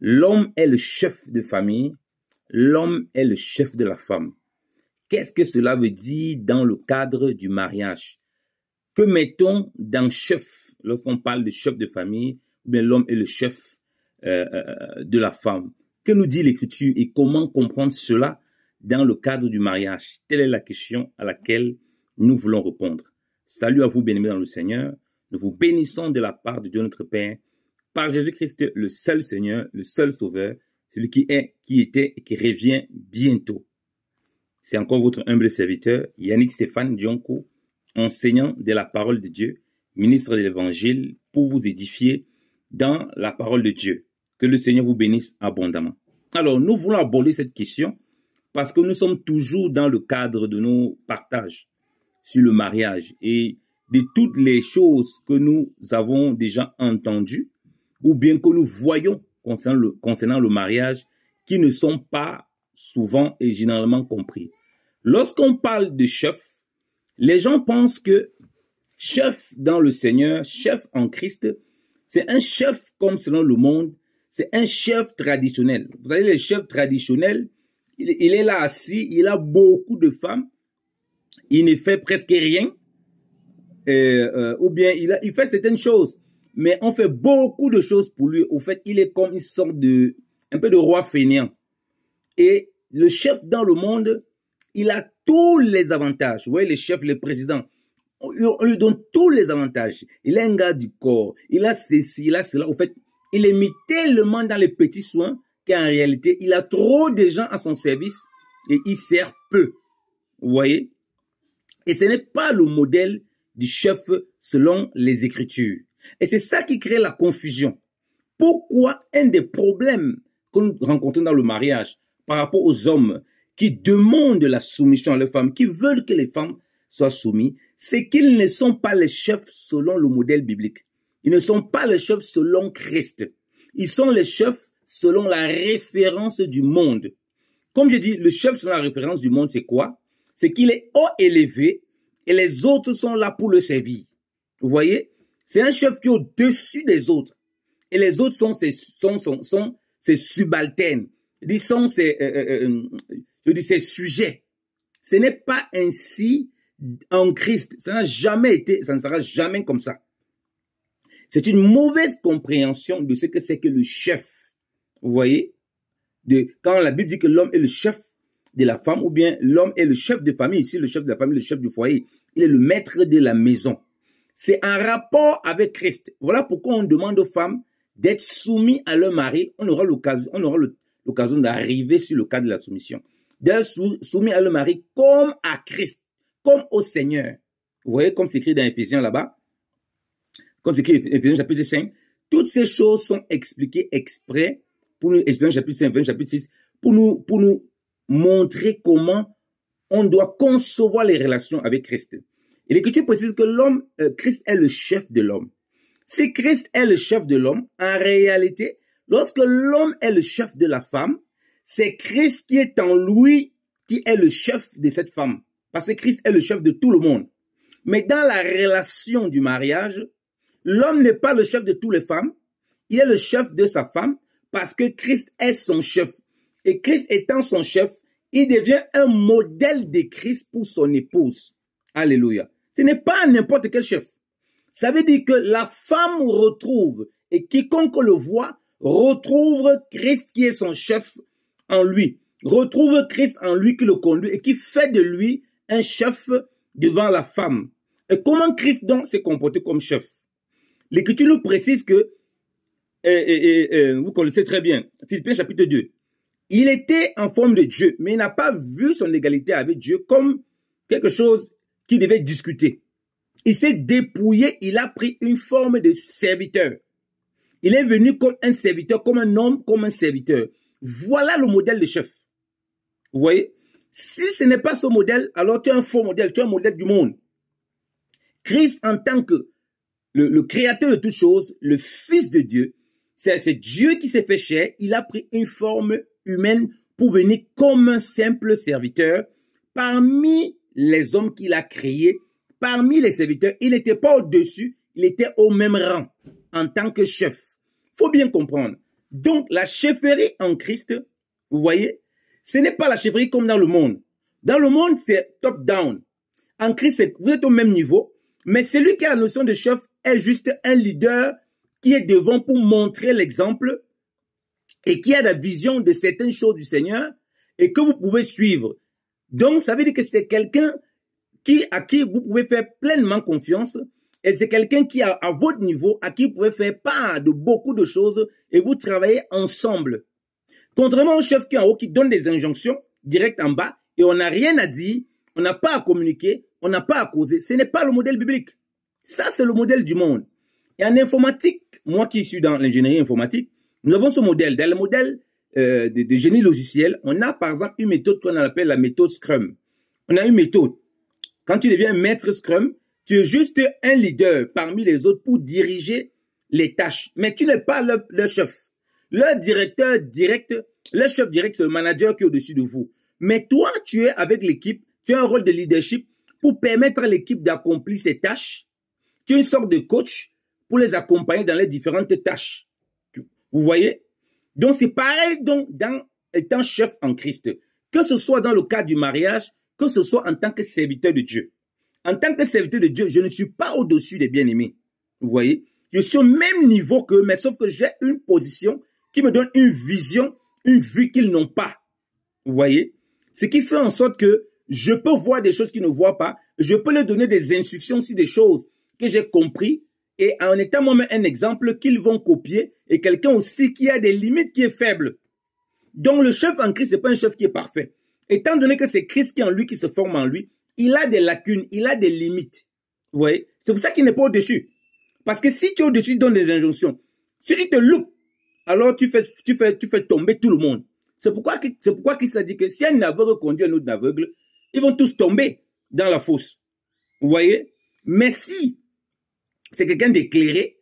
L'homme est le chef de famille, l'homme est le chef de la femme. Qu'est-ce que cela veut dire dans le cadre du mariage? Que mettons dans chef lorsqu'on parle de chef de famille, ou bien l'homme est le chef de la femme? Que nous dit l'Écriture et comment comprendre cela dans le cadre du mariage? Telle est la question à laquelle nous voulons répondre. Salut à vous, bien-aimés dans le Seigneur. Nous vous bénissons de la part de Dieu notre Père, par Jésus-Christ, le seul Seigneur, le seul Sauveur, celui qui est, qui était et qui revient bientôt. C'est encore votre humble serviteur, Yannick Stéphane Dionko, enseignant de la parole de Dieu, ministre de l'Évangile, pour vous édifier dans la parole de Dieu. Que le Seigneur vous bénisse abondamment. Alors, nous voulons aborder cette question parce que nous sommes toujours dans le cadre de nos partages sur le mariage et de toutes les choses que nous avons déjà entendues ou bien que nous voyons concernant le mariage qui ne sont pas souvent et généralement compris. Lorsqu'on parle de chef, les gens pensent que chef dans le Seigneur, chef en Christ, c'est un chef comme selon le monde, c'est un chef traditionnel. Vous savez, les chefs traditionnels, il est là assis, il a beaucoup de femmes, il ne fait presque rien, ou bien il fait certaines choses, mais on fait beaucoup de choses pour lui. Au fait, il est comme une sorte de, un peu de roi fainéant. Et le chef dans le monde, il a tous les avantages. Vous voyez, les chefs, les présidents, on lui donne tous les avantages. Il est un gars du corps, il a ceci, il a cela. Au fait, il est mis tellement dans les petits soins qu'en réalité, il a trop de gens à son service et il sert peu. Vous voyez? Et ce n'est pas le modèle du chef selon les Écritures. Et c'est ça qui crée la confusion. Pourquoi un des problèmes que nous rencontrons dans le mariage par rapport aux hommes qui demandent la soumission à leurs femmes, qui veulent que les femmes soient soumises, c'est qu'ils ne sont pas les chefs selon le modèle biblique. Ils ne sont pas les chefs selon Christ. Ils sont les chefs selon la référence du monde. Comme je dis, le chef selon la référence du monde, c'est quoi? C'est qu'il est haut élevé et les autres sont là pour le servir. Vous voyez? C'est un chef qui est au-dessus des autres. Et les autres sont ses subalternes. Ils sont ses sujets. Ce n'est pas ainsi en Christ. Ça n'a jamais été, ça ne sera jamais comme ça. C'est une mauvaise compréhension de ce que c'est que le chef. Vous voyez? Quand la Bible dit que l'homme est le chef de la femme, ou bien l'homme est le chef de famille, ici le chef de la famille, le chef du foyer, il est le maître de la maison. C'est un rapport avec Christ. Voilà pourquoi on demande aux femmes d'être soumises à leur mari. On aura l'occasion d'arriver sur le cas de la soumission. D'être soumis à leur mari comme à Christ, comme au Seigneur. Vous voyez comme c'est écrit dans Éphésiens là-bas, comme c'est écrit dans Éphésiens chapitre 5, toutes ces choses sont expliquées exprès pour nous, Éphésiens chapitre 5, Éphésiens chapitre 6, pour nous montrer comment on doit concevoir les relations avec Christ. Et l'Écriture précise que l'homme, Christ est le chef de l'homme. Si Christ est le chef de l'homme, en réalité, lorsque l'homme est le chef de la femme, c'est Christ qui est en lui qui est le chef de cette femme. Parce que Christ est le chef de tout le monde. Mais dans la relation du mariage, l'homme n'est pas le chef de toutes les femmes. Il est le chef de sa femme parce que Christ est son chef. Et Christ étant son chef, il devient un modèle de Christ pour son épouse. Alléluia. Ce n'est pas n'importe quel chef. Ça veut dire que la femme retrouve, et quiconque le voit, retrouve Christ qui est son chef en lui. Retrouve Christ en lui qui le conduit et qui fait de lui un chef devant la femme. Et comment Christ donc s'est comporté comme chef? L'Écriture nous précise que, vous connaissez très bien, Philippiens chapitre 2, il était en forme de Dieu, mais il n'a pas vu son égalité avec Dieu comme quelque chose qu'il devait discuter. Il s'est dépouillé, il a pris une forme de serviteur. Il est venu comme un serviteur, comme un homme, comme un serviteur. Voilà le modèle de chef. Vous voyez? Si ce n'est pas ce modèle, alors tu es un faux modèle, tu es un modèle du monde. Christ en tant que le créateur de toutes choses, le Fils de Dieu, c'est Dieu qui s'est fait chair, il a pris une forme humaine pour venir comme un simple serviteur parmi les hommes qu'il a créés, parmi les serviteurs. Il n'était pas au-dessus, il était au même rang en tant que chef. Faut bien comprendre. Donc, la chefferie en Christ, vous voyez, ce n'est pas la chefferie comme dans le monde. Dans le monde, c'est top-down. En Christ, vous êtes au même niveau, mais celui qui a la notion de chef est juste un leader qui est devant pour montrer l'exemple et qui a la vision de certaines choses du Seigneur et que vous pouvez suivre. Donc, ça veut dire que c'est quelqu'un à qui vous pouvez faire pleinement confiance et c'est quelqu'un qui est à votre niveau, à qui vous pouvez faire part de beaucoup de choses et vous travaillez ensemble. Contrairement au chef qui est en haut, qui donne des injonctions directes en bas et on n'a rien à dire, on n'a pas à communiquer, on n'a pas à causer. Ce n'est pas le modèle biblique. Ça, c'est le modèle du monde. Et en informatique, moi qui suis dans l'ingénierie informatique, nous avons ce modèle. Dans le modèle de génie logiciel, on a par exemple une méthode qu'on appelle la méthode Scrum. On a une méthode. Quand tu deviens maître Scrum, tu es juste un leader parmi les autres pour diriger les tâches. Mais tu n'es pas le chef. Le directeur direct, le chef direct, c'est le manager qui est au-dessus de vous. Mais toi, tu es avec l'équipe, tu as un rôle de leadership pour permettre à l'équipe d'accomplir ses tâches. Tu es une sorte de coach pour les accompagner dans les différentes tâches. Vous voyez? Donc, c'est pareil donc, dans étant chef en Christ. Que ce soit dans le cadre du mariage, que ce soit en tant que serviteur de Dieu. En tant que serviteur de Dieu, je ne suis pas au-dessus des bien-aimés. Vous voyez? Je suis au même niveau qu'eux, mais sauf que j'ai une position qui me donne une vision, une vue qu'ils n'ont pas. Vous voyez? Ce qui fait en sorte que je peux voir des choses qu'ils ne voient pas. Je peux leur donner des instructions sur des choses que j'ai compris. Et en étant moi-même un exemple qu'ils vont copier. Et quelqu'un aussi qui a des limites, qui est faible. Donc le chef en Christ, c'est pas un chef qui est parfait. Étant donné que c'est Christ qui est en lui, qui se forme en lui, il a des lacunes, il a des limites. Vous voyez? C'est pour ça qu'il n'est pas au-dessus. Parce que si tu es au-dessus, tu donnes des injonctions. Si tu te loupes, alors tu fais tomber tout le monde. C'est pourquoi Christ a dit que si un aveugle conduit un autre aveugle, ils vont tous tomber dans la fosse. Vous voyez? Mais si c'est quelqu'un d'éclairé,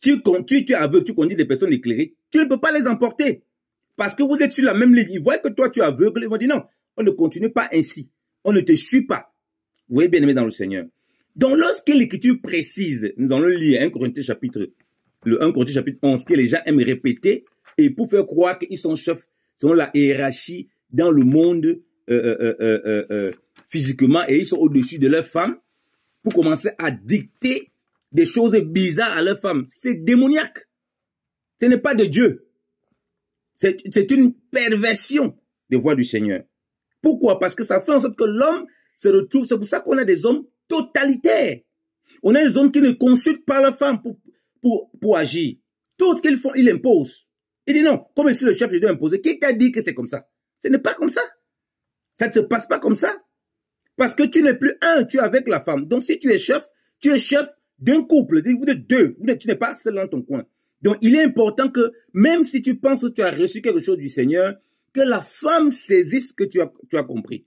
tu es aveugle, tu conduis des personnes éclairées, tu ne peux pas les emporter. Parce que vous êtes sur la même ligne. Ils voient que toi, tu es aveugle. Ils vont dire non, on ne continue pas ainsi. On ne te suit pas. Vous voyez, bien aimé dans le Seigneur. Donc, lorsque l'Écriture précise, nous allons lire 1 Corinthiens chapitre 11, que les gens aiment répéter, et pour faire croire qu'ils sont chefs, selon la hiérarchie dans le monde physiquement, et ils sont au-dessus de leurs femmes, pour commencer à dicter des choses bizarres à leurs femmes. C'est démoniaque. Ce n'est pas de Dieu. C'est une perversion des voies du Seigneur. Pourquoi? Parce que ça fait en sorte que l'homme se retrouve, c'est pour ça qu'on a des hommes totalitaires. On a des hommes qui ne consultent pas leurs femmes pour agir. Tout ce qu'ils font, ils imposent. Il dit non, comme si le chef doit imposer. Qui t'a dit que c'est comme ça? Ce n'est pas comme ça. Ça ne se passe pas comme ça. Parce que tu n'es plus un, tu es avec la femme. Donc si tu es chef d'un couple. Vous êtes deux. Tu n'es pas seul dans ton coin. Donc il est important que même si tu penses que tu as reçu quelque chose du Seigneur, que la femme saisisse ce que tu as compris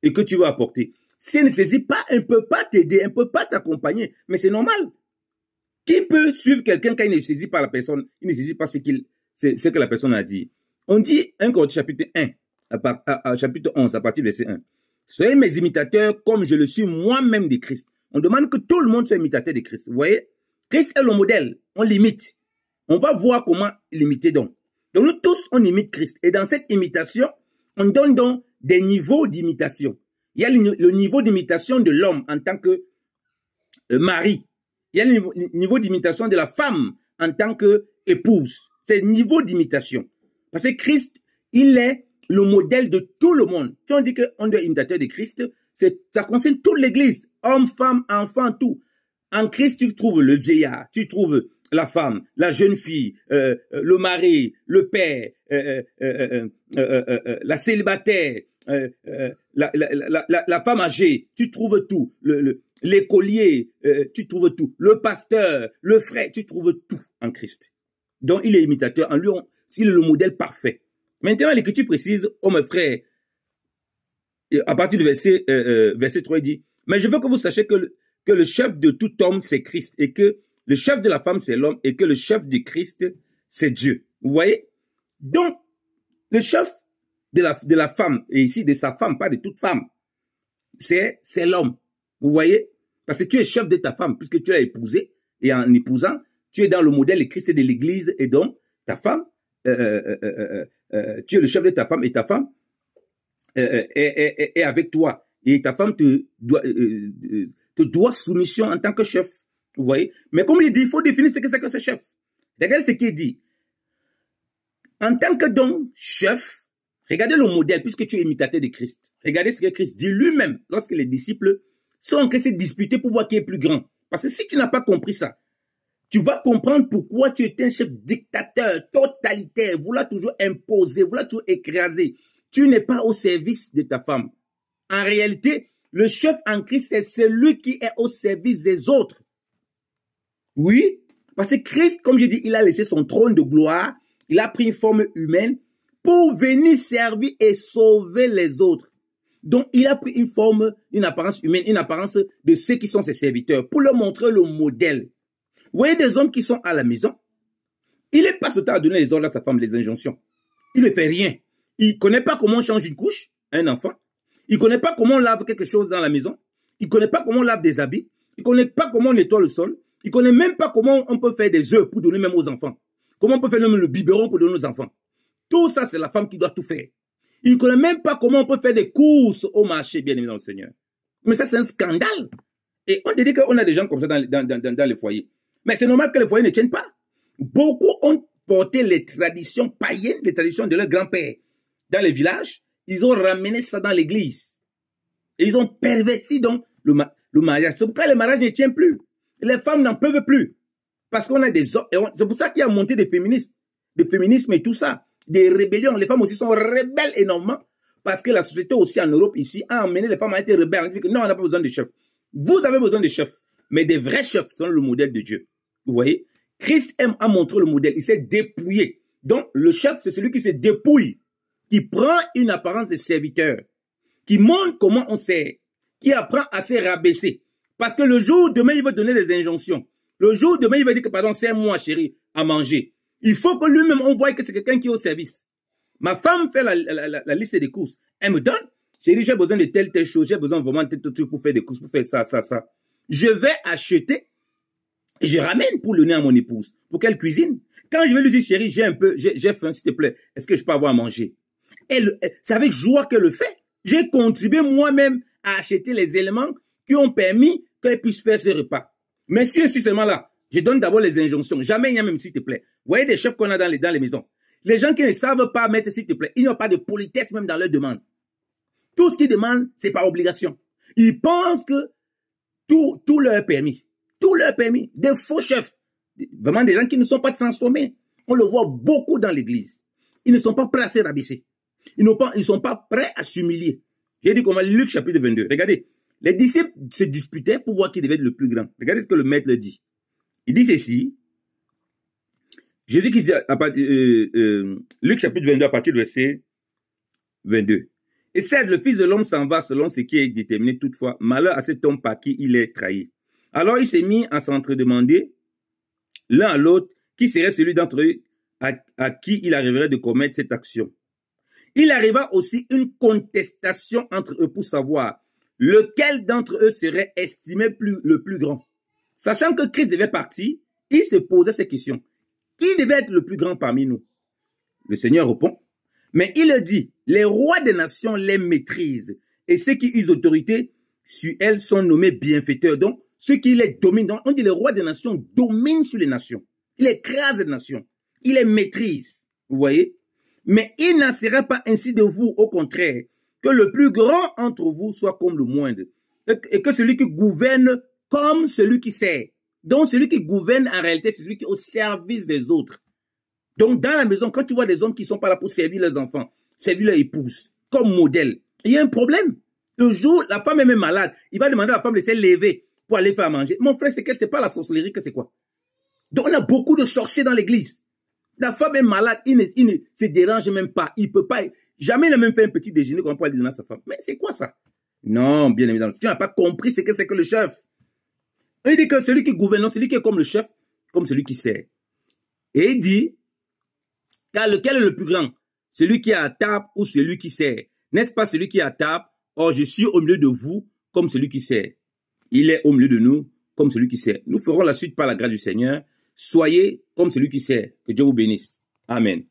et que tu vas apporter. Si elle ne saisit pas, elle ne peut pas t'aider, elle ne peut pas t'accompagner. Mais c'est normal. Qui peut suivre quelqu'un quand il ne saisit pas la personne, il ne saisit pas ce que la personne a dit? On dit 1 Corinthiens chapitre 1, chapitre 11, à partir du verset 1. Soyez mes imitateurs comme je le suis moi-même de Christ. On demande que tout le monde soit imitateur de Christ. Vous voyez? Christ est le modèle. On l'imite. On va voir comment l'imiter donc. Donc nous tous, on imite Christ. Et dans cette imitation, on donne donc des niveaux d'imitation. Il y a le niveau d'imitation de l'homme en tant que mari. Il y a le niveau d'imitation de la femme en tant que épouse. C'est le niveau d'imitation. Parce que Christ, il est le modèle de tout le monde. Si on dit qu'on est imitateur de Christ, ça concerne toute l'Église. Hommes, femmes, enfants, tout. En Christ, tu trouves le vieillard, tu trouves la femme, la jeune fille, le mari, le père, la célibataire, la femme âgée, tu trouves tout. L'écolier, tu trouves tout. Le pasteur, le frère, tu trouves tout en Christ. Donc, il est imitateur. En lui, il est le modèle parfait. Maintenant, l'Écriture précise, oh mes frères, à partir du verset 3, il dit, mais je veux que vous sachiez que le chef de tout homme, c'est Christ, et que le chef de la femme, c'est l'homme, et que le chef de Christ, c'est Dieu. Vous voyez? Donc, le chef de la femme, et ici de sa femme, pas de toute femme, c'est l'homme. Vous voyez? Parce que tu es chef de ta femme, puisque tu l'as épousée, et en épousant, tu es dans le modèle de Christ et de l'Église, et donc, ta femme, tu es le chef de ta femme et ta femme est avec toi. Et ta femme te doit soumission en tant que chef. Vous voyez? Mais comme il dit, il faut définir ce que c'est que ce chef. Regardez ce qu'il dit. En tant que donc chef, regardez le modèle, puisque tu es imitateur de Christ. Regardez ce que Christ dit lui-même lorsque les disciples sont en train de se disputer pour voir qui est plus grand. Parce que si tu n'as pas compris ça, tu vas comprendre pourquoi tu es un chef dictateur, totalitaire, vouloir toujours imposer, vouloir toujours écraser. Tu n'es pas au service de ta femme. En réalité, le chef en Christ, c'est celui qui est au service des autres. Oui, parce que Christ, comme je dis, il a laissé son trône de gloire, il a pris une forme humaine pour venir servir et sauver les autres. Donc, il a pris une forme, une apparence humaine, une apparence de ceux qui sont ses serviteurs, pour leur montrer le modèle. Vous voyez des hommes qui sont à la maison, il n'est pas ce temps à donner les ordres à sa femme, les injonctions. Il ne fait rien. Il ne connaît pas comment on change une couche à un enfant. Il ne connaît pas comment on lave quelque chose dans la maison. Il ne connaît pas comment on lave des habits. Il ne connaît pas comment on nettoie le sol. Il ne connaît même pas comment on peut faire des œufs pour donner même aux enfants. Comment on peut faire même le biberon pour donner aux enfants. Tout ça, c'est la femme qui doit tout faire. Il ne connaît même pas comment on peut faire des courses au marché, bien aimé dans le Seigneur. Mais ça, c'est un scandale. Et on te dit qu'on a des gens comme ça dans les foyers. Mais c'est normal que les foyers ne tiennent pas. Beaucoup ont porté les traditions païennes, les traditions de leur grand-père dans les villages. Ils ont ramené ça dans l'église. Et ils ont perverti donc le mariage. C'est pourquoi le mariage ne tient plus. Les femmes n'en peuvent plus. Parce qu'on a des hommes. C'est pour ça qu'il y a monté des féministes, des féminismes et tout ça. Des rébellions. Les femmes aussi sont rebelles énormément. Parce que la société aussi en Europe ici a amené les femmes à être rebelles. On dit que non, on n'a pas besoin de chefs. Vous avez besoin de chefs. Mais des vrais chefs sont le modèle de Dieu. Vous voyez? Christ a montré le modèle. Il s'est dépouillé. Donc, le chef, c'est celui qui se dépouille, qui prend une apparence de serviteur, qui montre comment on sert, qui apprend à se rabaisser. Parce que le jour demain, il va donner des injonctions. Le jour demain, il va dire que, pardon, c'est moi, chérie, à manger. Il faut que lui-même, on voit que c'est quelqu'un qui est au service. Ma femme fait la liste des courses. Elle me donne. Chérie, j'ai besoin de telle chose. J'ai besoin vraiment de tel truc pour faire des courses, pour faire ça, ça, ça. Je vais acheter et je ramène pour le donner à mon épouse, pour qu'elle cuisine. Quand je vais lui dire, chérie, j'ai faim, s'il te plaît, est-ce que je peux avoir à manger? C'est avec joie qu'elle le fait. J'ai contribué moi-même à acheter les éléments qui ont permis qu'elle puisse faire ce repas. Mais si seulement là, je donne d'abord les injonctions. Jamais il n'y a même s'il te plaît. Vous voyez des chefs qu'on a dans les maisons. Les gens qui ne savent pas mettre s'il te plaît, ils n'ont pas de politesse même dans leurs demandes. Tout ce qu'ils demandent, c'est par obligation. Ils pensent que tout leur est permis. Tout leur est permis. Des faux chefs. Vraiment des gens qui ne sont pas transformés. On le voit beaucoup dans l'église. Ils ne sont pas prêts à se rabaisser. Ils ne sont pas prêts à s'humilier. J'ai dit comment Luc chapitre 22. Regardez. Les disciples se disputaient pour voir qui devait être le plus grand. Regardez ce que le maître dit. Il dit ceci. Jésus qui dit, Luc chapitre 22 à partir du verset 22. Et certes, le Fils de l'homme s'en va selon ce qui est déterminé toutefois. Malheur à cet homme par qui il est trahi. Alors il s'est mis à s'entre-demander l'un à l'autre qui serait celui d'entre eux à qui il arriverait de commettre cette action. Il arriva aussi une contestation entre eux pour savoir lequel d'entre eux serait estimé le plus grand. Sachant que Christ devait partir, il se posait ces questions. Qui devait être le plus grand parmi nous? Le Seigneur répond. Mais il dit, les rois des nations les maîtrisent et ceux qui usent autorité sur elles sont nommés bienfaiteurs. Donc, ceux qui les dominent, donc on dit les rois des nations dominent sur les nations. Il écrase les nations. Il les maîtrise. Vous voyez? Mais il n'en sera pas ainsi de vous, au contraire, que le plus grand entre vous soit comme le moindre, et que celui qui gouverne comme celui qui sert. Donc celui qui gouverne en réalité, c'est celui qui est au service des autres. Donc dans la maison, quand tu vois des hommes qui sont pas là pour servir leurs enfants, servir leur épouse, comme modèle, il y a un problème. Le jour, la femme est même malade, il va demander à la femme de se lever pour aller faire à manger. Mon frère, c'est pas la sorcellerie que c'est quoi? Donc on a beaucoup de sorciers dans l'église. La femme est malade, il ne se dérange même pas. Il peut pas, jamais il n'a même fait un petit déjeuner qu'on peut aller donner à sa femme. Mais c'est quoi ça? Non, bien évidemment, tu n'as pas compris ce que c'est que le chef. Il dit que celui qui gouverne, celui qui est comme le chef, comme celui qui sert. Et il dit, car lequel est le plus grand? Celui qui est à table ou celui qui sert? N'est-ce pas celui qui est à table? Or, je suis au milieu de vous comme celui qui sert. Il est au milieu de nous comme celui qui sert. Nous ferons la suite par la grâce du Seigneur. Soyez comme celui qui sert. Que Dieu vous bénisse. Amen.